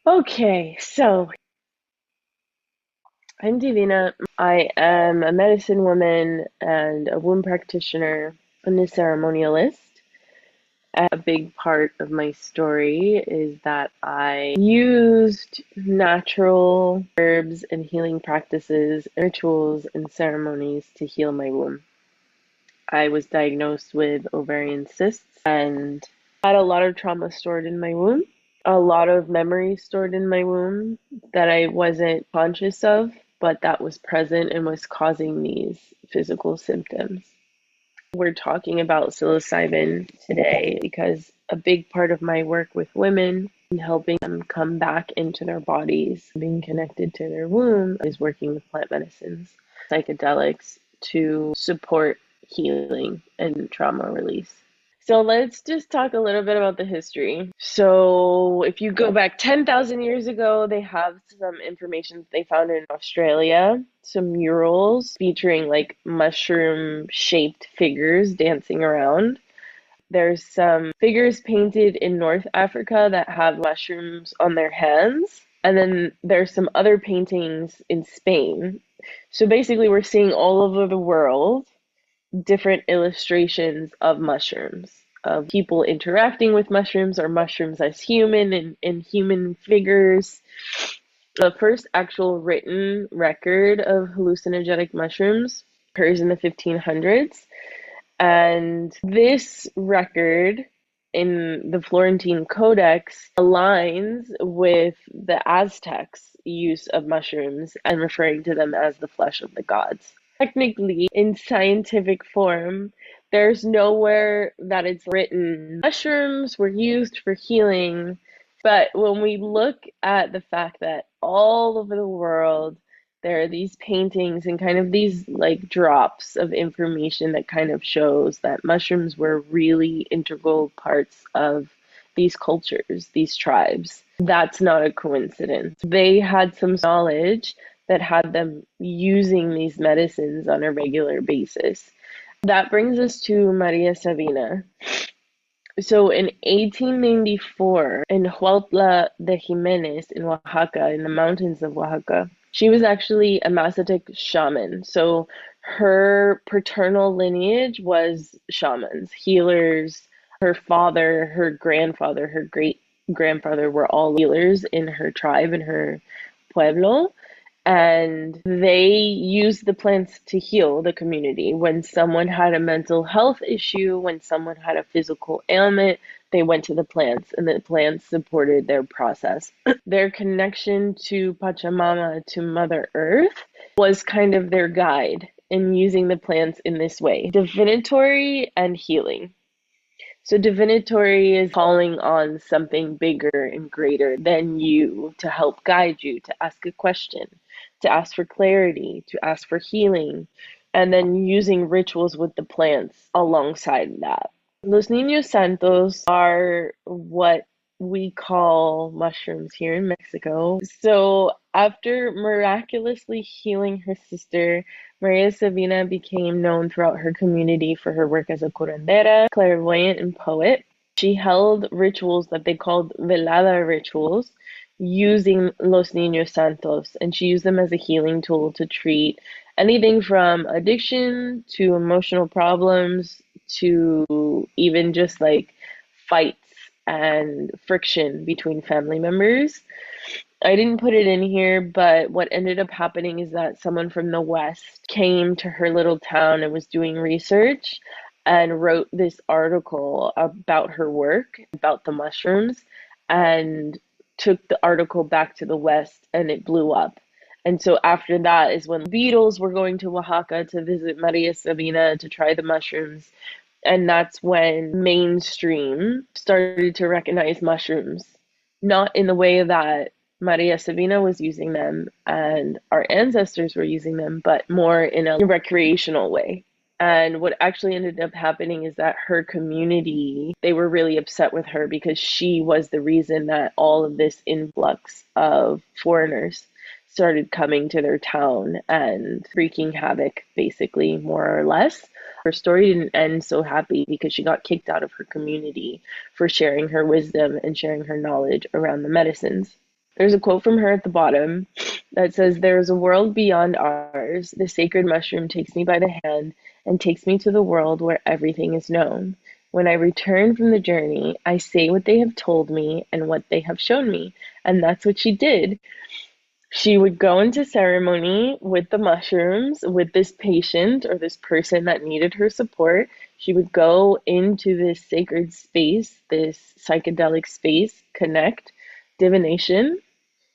Okay, so I'm Divina. I am a medicine woman and a womb practitioner and a ceremonialist. A big part of my story is that I used natural herbs and healing practices, rituals, and ceremonies to heal my womb. I was diagnosed with ovarian cysts and had a lot of trauma stored in my womb, a lot of memories stored in my womb that I wasn't conscious of, but that was present and was causing these physical symptoms. We're talking about psilocybin today because a big part of my work with women and helping them come back into their bodies, being connected to their womb, is working with plant medicines, psychedelics to support healing and trauma release. So let's just talk a little bit about the history. So if you go back 10,000 years ago, they have some information they found in Australia, some murals featuring like mushroom-shaped figures dancing around. There's some figures painted in North Africa that have mushrooms on their hands. And then there's some other paintings in Spain. So basically, we're seeing all over the world different illustrations of mushrooms, of people interacting with mushrooms or mushrooms as human and human figures. The first actual written record of hallucinogenic mushrooms occurs in the 1500s. And this record in the Florentine Codex aligns with the Aztecs' use of mushrooms and referring to them as the flesh of the gods. Technically, in scientific form, there's nowhere that it's written mushrooms were used for healing. But when we look at the fact that all over the world, there are these paintings and kind of these like drops of information that kind of shows that mushrooms were really integral parts of these cultures, these tribes. That's not a coincidence. They had some knowledge that had them using these medicines on a regular basis. That brings us to Maria Sabina. So in 1894, in Huautla de Jimenez in Oaxaca, in the mountains of Oaxaca, she was actually a Mazatec shaman. So her paternal lineage was shamans, healers. Her father, her grandfather, her great grandfather were all healers in her tribe, in her pueblo, and they used the plants to heal the community. When someone had a mental health issue, when someone had a physical ailment, they went to the plants, and the plants supported their process. Their connection to Pachamama, to Mother Earth, was kind of their guide in using the plants in this way, divinatory and healing. So divinatory is calling on something bigger and greater than you to help guide you, to ask a question, to ask for clarity, to ask for healing, and then using rituals with the plants alongside that. Los niños santos are what we call mushrooms here in Mexico. So after miraculously healing her sister, Maria Sabina became known throughout her community for her work as a curandera, clairvoyant, and poet. She held rituals that they called velada rituals using Los Niños Santos, and she used them as a healing tool to treat anything from addiction to emotional problems to even just like fights and friction between family members. I didn't put it in here, but what ended up happening is that someone from the West came to her little town and was doing research and wrote this article about her work, about the mushrooms, and took the article back to the West and it blew up. And so after that is when the Beatles were going to Oaxaca to visit Maria Sabina to try the mushrooms. And that's when mainstream started to recognize mushrooms, not in the way that Maria Sabina was using them and our ancestors were using them, but more in a recreational way. And what actually ended up happening is that her community, they were really upset with her because she was the reason that all of this influx of foreigners started coming to their town and wreaking havoc, basically, more or less. Her story didn't end so happy because she got kicked out of her community for sharing her wisdom and sharing her knowledge around the medicines. There's a quote from her at the bottom that says, "There is a world beyond ours. The sacred mushroom takes me by the hand and takes me to the world where everything is known. When I return from the journey, I say what they have told me and what they have shown me." And that's what she did. She would go into ceremony with the mushrooms, with this patient or this person that needed her support. She would go into this sacred space, this psychedelic space, connect, divination,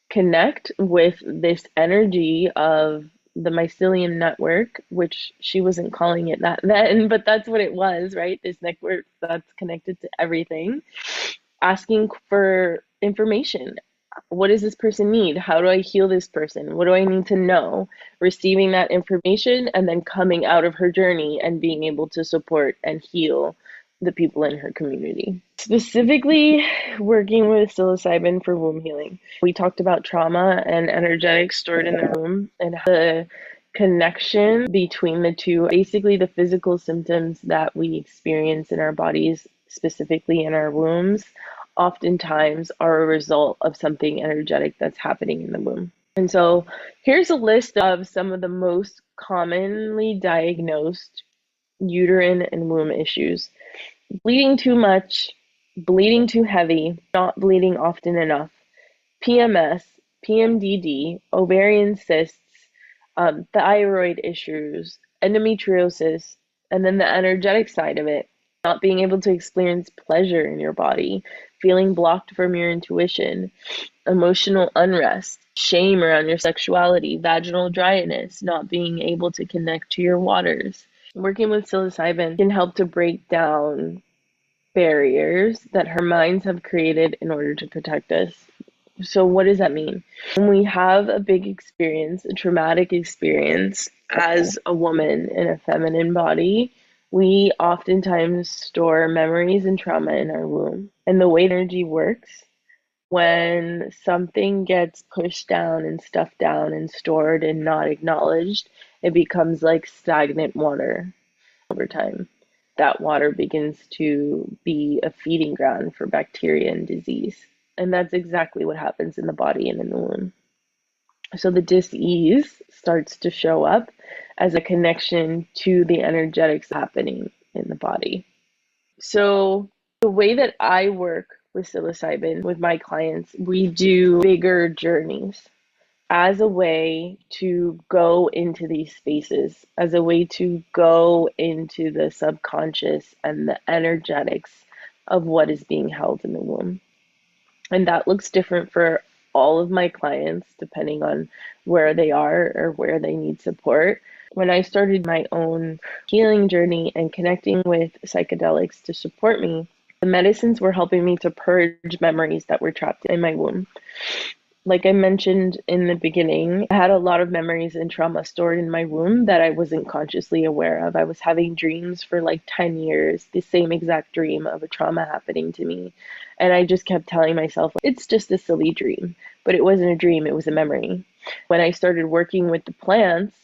connect with this energy of the mycelium network, which she wasn't calling it that then, but that's what it was, right? This network that's connected to everything, asking for information. What does this person need? How do I heal this person? What do I need to know? Receiving that information and then coming out of her journey and being able to support and heal the people in her community. Specifically, working with psilocybin for womb healing. We talked about trauma and energetics stored in the womb and the connection between the two. Basically, the physical symptoms that we experience in our bodies, specifically in our wombs, oftentimes are a result of something energetic that's happening in the womb. And so here's a list of some of the most commonly diagnosed uterine and womb issues: bleeding too much, bleeding too heavy, not bleeding often enough, PMS, PMDD, ovarian cysts, thyroid issues, endometriosis, and then the energetic side of it, not being able to experience pleasure in your body, feeling blocked from your intuition, emotional unrest, shame around your sexuality, vaginal dryness, not being able to connect to your waters. Working with psilocybin can help to break down barriers that our minds have created in order to protect us. So, what does that mean? When we have a big experience, a traumatic experience as a woman in a feminine body, we oftentimes store memories and trauma in our womb. And the way energy works, when something gets pushed down and stuffed down and stored and not acknowledged, it becomes like stagnant water over time. That water begins to be a feeding ground for bacteria and disease. And that's exactly what happens in the body and in the womb. So the dis-ease starts to show up as a connection to the energetics happening in the body. So the way that I work with psilocybin with my clients, we do bigger journeys as a way to go into these spaces, as a way to go into the subconscious and the energetics of what is being held in the womb. And that looks different for all of my clients, depending on where they are or where they need support. When I started my own healing journey and connecting with psychedelics to support me, the medicines were helping me to purge memories that were trapped in my womb. Like I mentioned in the beginning, I had a lot of memories and trauma stored in my womb that I wasn't consciously aware of. I was having dreams for like 10 years, the same exact dream of a trauma happening to me. And I just kept telling myself, it's just a silly dream. But it wasn't a dream, it was a memory. When I started working with the plants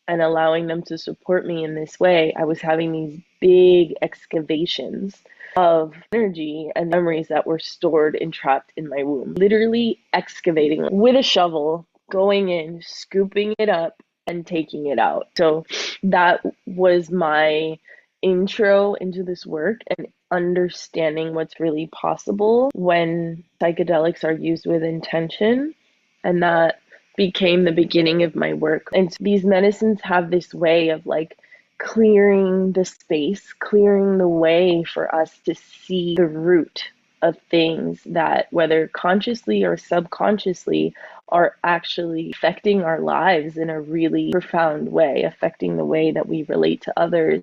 and allowing them to support me in this way, I was having these big excavations of energy and memories that were stored and trapped in my womb. Literally excavating with a shovel, going in, scooping it up, and taking it out. So that was my intro into this work and understanding what's really possible when psychedelics are used with intention. And that became the beginning of my work. And these medicines have this way of like clearing the space, clearing the way for us to see the root of things that, whether consciously or subconsciously, are actually affecting our lives in a really profound way, affecting the way that we relate to others,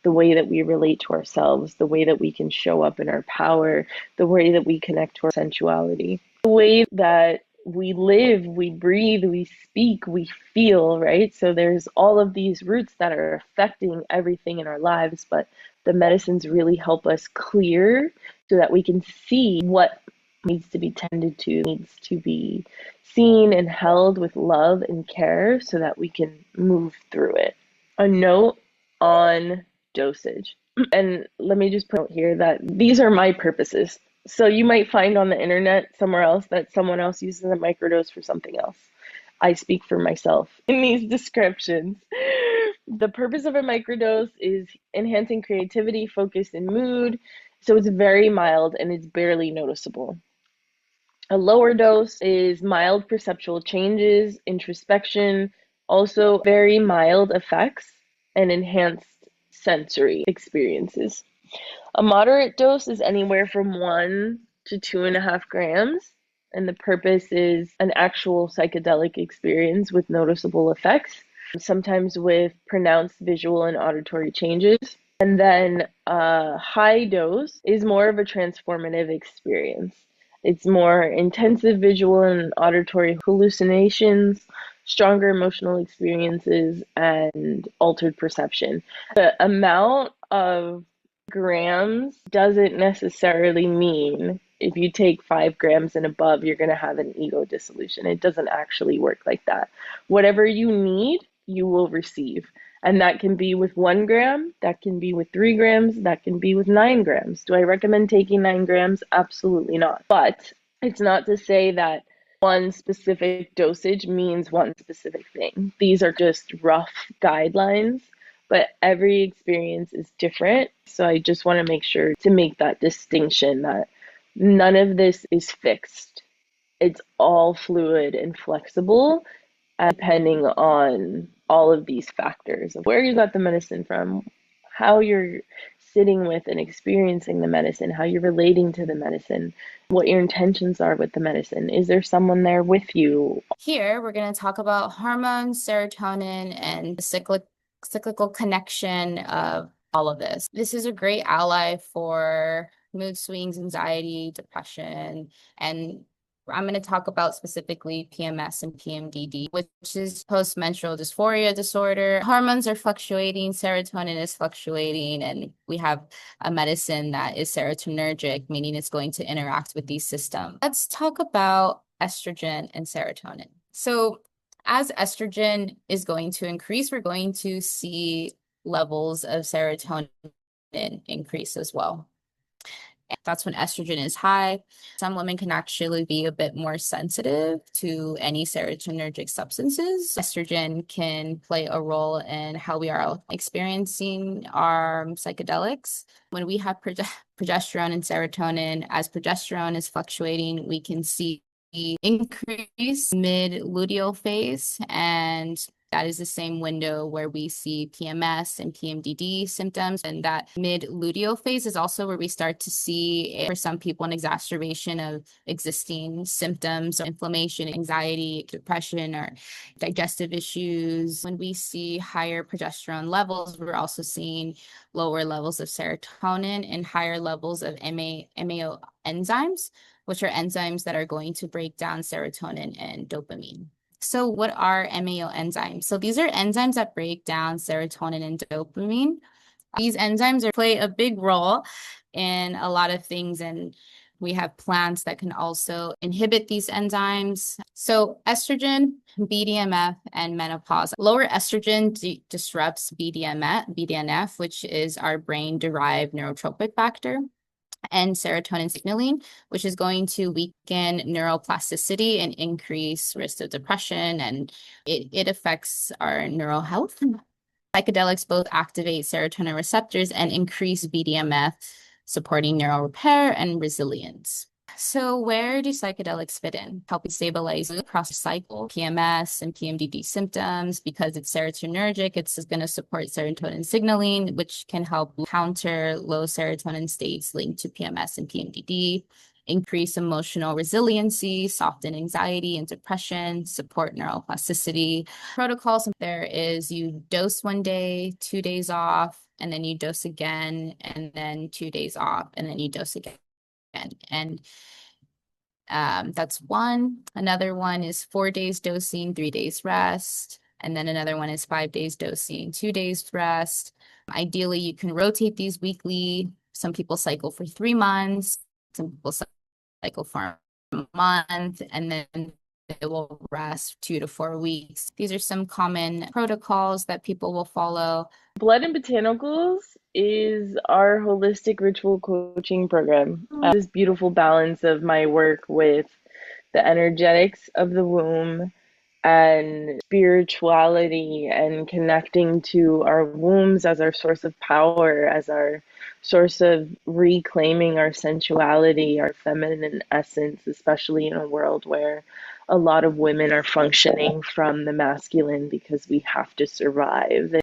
the way that we relate to ourselves, the way that we can show up in our power, the way that we connect to our sensuality, the way that we live, we breathe, we speak, we feel, right? So there's all of these roots that are affecting everything in our lives, but the medicines really help us clear so that we can see what needs to be tended to, needs to be seen and held with love and care so that we can move through it. A note on dosage. And let me just put out here that these are my purposes. So you might find on the internet somewhere else that someone else uses a microdose for something else. I speak for myself in these descriptions. The purpose of a microdose is enhancing creativity, focus, and mood. So it's very mild and it's barely noticeable. A lower dose is mild perceptual changes, introspection, also very mild effects, and enhanced sensory experiences. A moderate dose is anywhere from 1 to 2.5 grams, and the purpose is an actual psychedelic experience with noticeable effects, sometimes with pronounced visual and auditory changes. And then a high dose is more of a transformative experience. It's more intensive visual and auditory hallucinations, stronger emotional experiences, and altered perception. The amount of grams doesn't necessarily mean if you take 5 grams and above, you're going to have an ego dissolution. It doesn't actually work like that. Whatever you need, you will receive. And that can be with 1 gram, that can be with 3 grams, that can be with 9 grams. Do I recommend taking 9 grams? Absolutely not. But it's not to say that one specific dosage means one specific thing. These are just rough guidelines, but every experience is different. So I just want to make sure to make that distinction that none of this is fixed. It's all fluid and flexible, depending on all of these factors of where you got the medicine from, how you're sitting with and experiencing the medicine, how you're relating to the medicine, what your intentions are with the medicine. Is there someone there with you? Here, we're going to talk about hormones, serotonin, and the cyclical connection of all of this. This is a great ally for mood swings, anxiety, depression, and I'm going to talk about specifically PMS and PMDD, which is post-menstrual dysphoria disorder. Hormones are fluctuating, serotonin is fluctuating, and we have a medicine that is serotonergic, meaning it's going to interact with these systems. Let's talk about estrogen and serotonin. So as estrogen is going to increase, we're going to see levels of serotonin increase as well. That's when estrogen is high. Some women can actually be a bit more sensitive to any serotonergic substances. Estrogen can play a role in how we are experiencing our psychedelics. When we have progesterone and serotonin, as progesterone is fluctuating, we can see increase mid-luteal phase, and that is the same window where we see PMS and PMDD symptoms. And that mid-luteal phase is also where we start to see, for some people, an exacerbation of existing symptoms, inflammation, anxiety, depression, or digestive issues. When we see higher progesterone levels, we're also seeing lower levels of serotonin and higher levels of MAO enzymes, which are enzymes that are going to break down serotonin and dopamine. So what are MAO enzymes? So these are enzymes that break down serotonin and dopamine. These enzymes play a big role in a lot of things, and we have plants that can also inhibit these enzymes. So estrogen, BDNF, and menopause. Lower estrogen disrupts BDNF, which is our brain-derived neurotropic factor, and serotonin signaling, which is going to weaken neuroplasticity and increase risk of depression, and it affects our neural health. Psychedelics both activate serotonin receptors and increase BDNF, supporting neural repair and resilience. So where do psychedelics fit in? Helping stabilize across the cycle, PMS and PMDD symptoms. Because it's serotonergic, it's going to support serotonin signaling, which can help counter low serotonin states linked to PMS and PMDD, increase emotional resiliency, soften anxiety and depression, support neuroplasticity. Protocols, there is you dose one day, 2 days off, and then you dose again, and then 2 days off, and then you dose again. And that's one. Another one is 4 days dosing, 3 days rest. And then another one is 5 days dosing, 2 days rest. Ideally, you can rotate these weekly. Some people cycle for 3 months. Some people cycle for a month. And then it will rest 2 to 4 weeks. These are some common protocols that people will follow. Blood and Botanicals is our holistic ritual coaching program. This beautiful balance of my work with the energetics of the womb and spirituality and connecting to our wombs as our source of power, as our source of reclaiming our sensuality, our feminine essence, especially in a world where a lot of women are functioning from the masculine because we have to survive.